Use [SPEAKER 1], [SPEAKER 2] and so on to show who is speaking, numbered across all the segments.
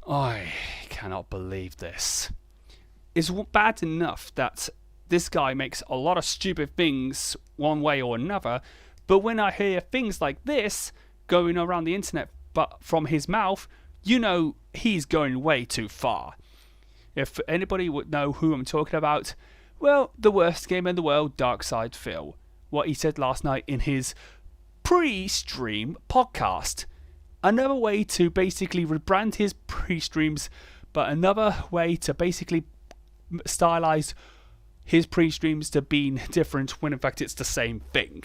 [SPEAKER 1] I cannot believe this. It's bad enough that this guy makes a lot of stupid things one way or another, but when I hear things like this going around the internet but from his mouth, you know he's going way too far. If anybody would know who I'm talking about, well, the worst game in the world, DarksydePhil. What he said last night in his pre-stream podcast. Another way to basically rebrand his pre-streams, but another way to basically stylize his pre-streams to being different when in fact it's the same thing.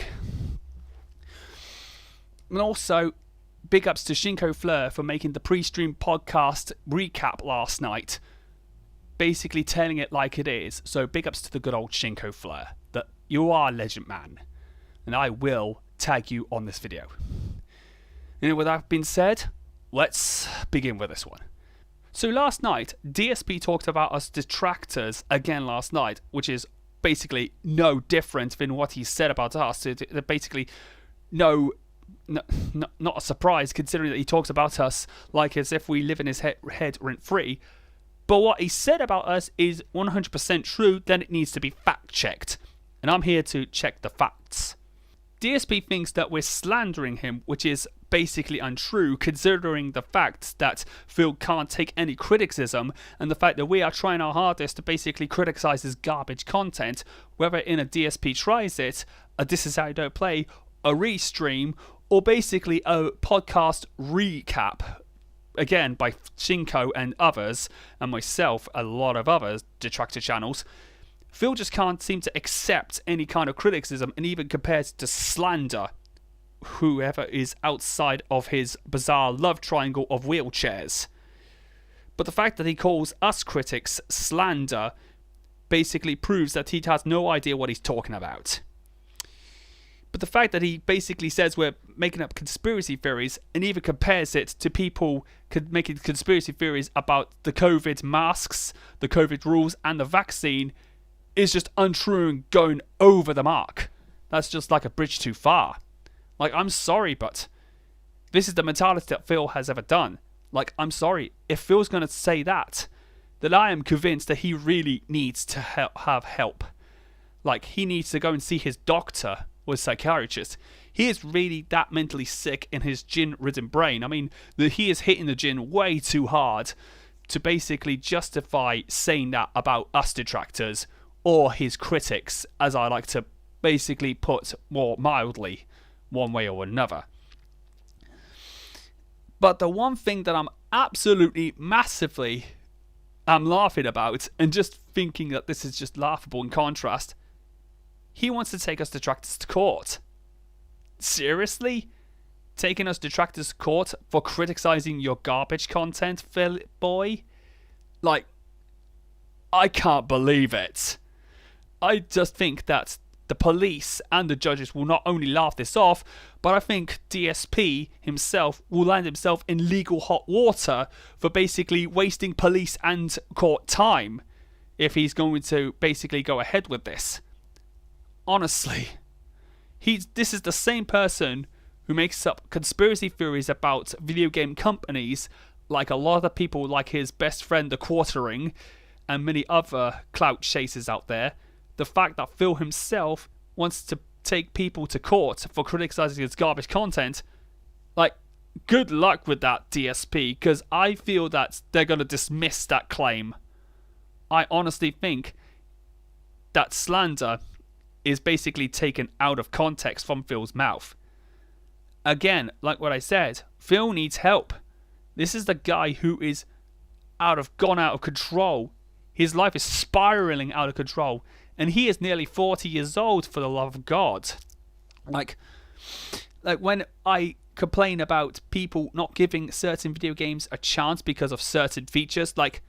[SPEAKER 1] And also, big ups to Shinko for making the pre-stream podcast recap last night, basically telling it like it is. So big ups to the good old Shinko that you are a legend, man, and I will tag you on this video. And with that being said, let's begin with this one. So last night, DSP talked about us detractors again last night, which is basically no different than what he said about us. Basically, not a surprise considering that he talks about us like as if we live in his head rent-free. But what he said about us is 100% true, then it needs to be fact-checked. And I'm here to check the facts. DSP thinks that we're slandering him, which is basically untrue considering the fact that Phil can't take any criticism and the fact that we are trying our hardest to basically criticize his garbage content, whether in a DSP tries it, a This Is How You Don't Play, a restream, or basically a podcast recap, again by Shinko and others, and myself, a lot of others, detractor channels. Phil just can't seem to accept any kind of criticism and even compares to slander whoever is outside of his bizarre love triangle of wheelchairs. But the fact that he calls us critics slander basically proves that he has no idea what he's talking about. But the fact that he basically says we're making up conspiracy theories and even compares it to people making conspiracy theories about the COVID masks, the COVID rules and the vaccine is just untrue and going over the mark. That's just like a bridge too far. Like, I'm sorry, but this is the mentality that Phil has ever done. Like, I'm sorry, if Phil's going to say that, then I am convinced that he really needs to have help. Like, he needs to go and see his doctor or psychiatrist. He is really that mentally sick in his gin-ridden brain. I mean, he is hitting the gin way too hard to basically justify saying that about us detractors or his critics, as I like to basically put more mildly, one way or another. But the one thing that I'm absolutely massively laughing about, and just thinking that this is just laughable in contrast, he wants to take us detractors to court. Seriously? Taking us detractors to court for criticizing your garbage content, Phil boy? Like, I can't believe it. I just think that the police and the judges will not only laugh this off, but I think DSP himself will land himself in legal hot water for basically wasting police and court time if he's going to basically go ahead with this. Honestly, this is the same person who makes up conspiracy theories about video game companies, like a lot of people like his best friend the Quartering and many other clout chasers out there. The fact that Phil himself wants to take people to court for criticizing his garbage content, like, good luck with that, DSP, because I feel that they're going to dismiss that claim. I honestly think that slander is basically taken out of context from Phil's mouth. Again, like what I said, Phil needs help. This is the guy who is gone out of control. His life is spiraling out of control. And he is nearly 40 years old, for the love of God. Like when I complain about people not giving certain video games a chance because of certain features, like,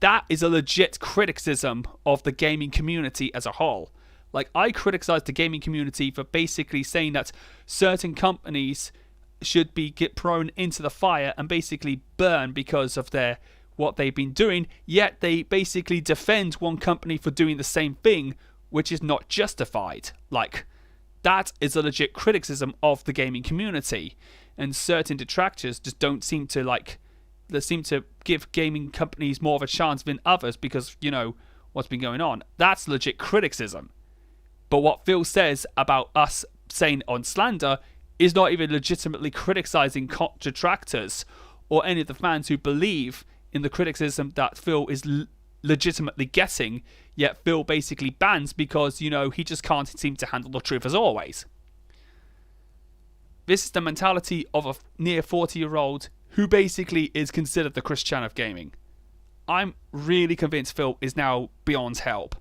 [SPEAKER 1] that is a legit criticism of the gaming community as a whole. Like, I criticize the gaming community for basically saying that certain companies should be thrown into the fire and basically burn because of what they've been doing, yet they basically defend one company for doing the same thing, which is not justified. Like, That is a legit criticism of the gaming community, and certain detractors just don't seem to like. They seem to give gaming companies more of a chance than others because, you know, what's been going on. That's legit criticism. But what Phil says about us saying on slander is not even legitimately criticizing detractors or any of the fans who believe in the criticism that Phil is legitimately getting, yet Phil basically bans because, you know, he just can't seem to handle the truth as always. This is the mentality of a near 40-year-old who basically is considered the Christian of gaming. I'm really convinced Phil is now beyond help.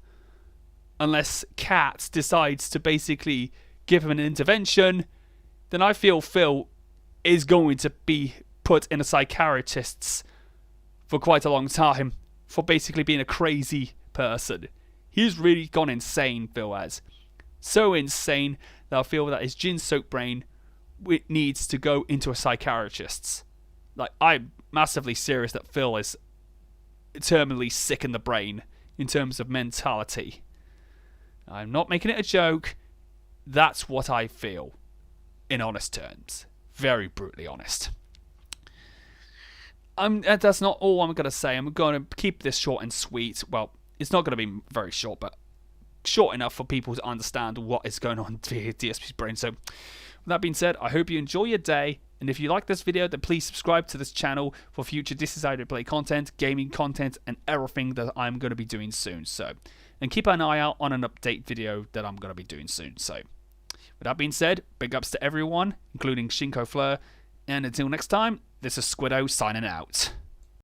[SPEAKER 1] Unless Kat decides to basically give him an intervention, then I feel Phil is going to be put in a psychiatrist's for quite a long time for basically being a crazy person. He's really gone insane, Phil has. So insane that I feel that his gin-soaked brain needs to go into a psychiatrist's. Like, I'm massively serious that Phil is terminally sick in the brain in terms of mentality. I'm not making it a joke. That's what I feel. In honest terms. Very brutally honest. That's not all I'm going to say. I'm going to keep this short and sweet. Well, it's not going to be very short, but short enough for people to understand what is going on via DSP's brain. So, with that being said, I hope you enjoy your day. And if you like this video, then please subscribe to this channel for future DarksydePhil content, gaming content, and everything that I'm going to be doing soon. So, and keep an eye out on an update video that I'm going to be doing soon. So, with that being said, big ups to everyone, including Shinko. And until next time, this is Squiddo signing out.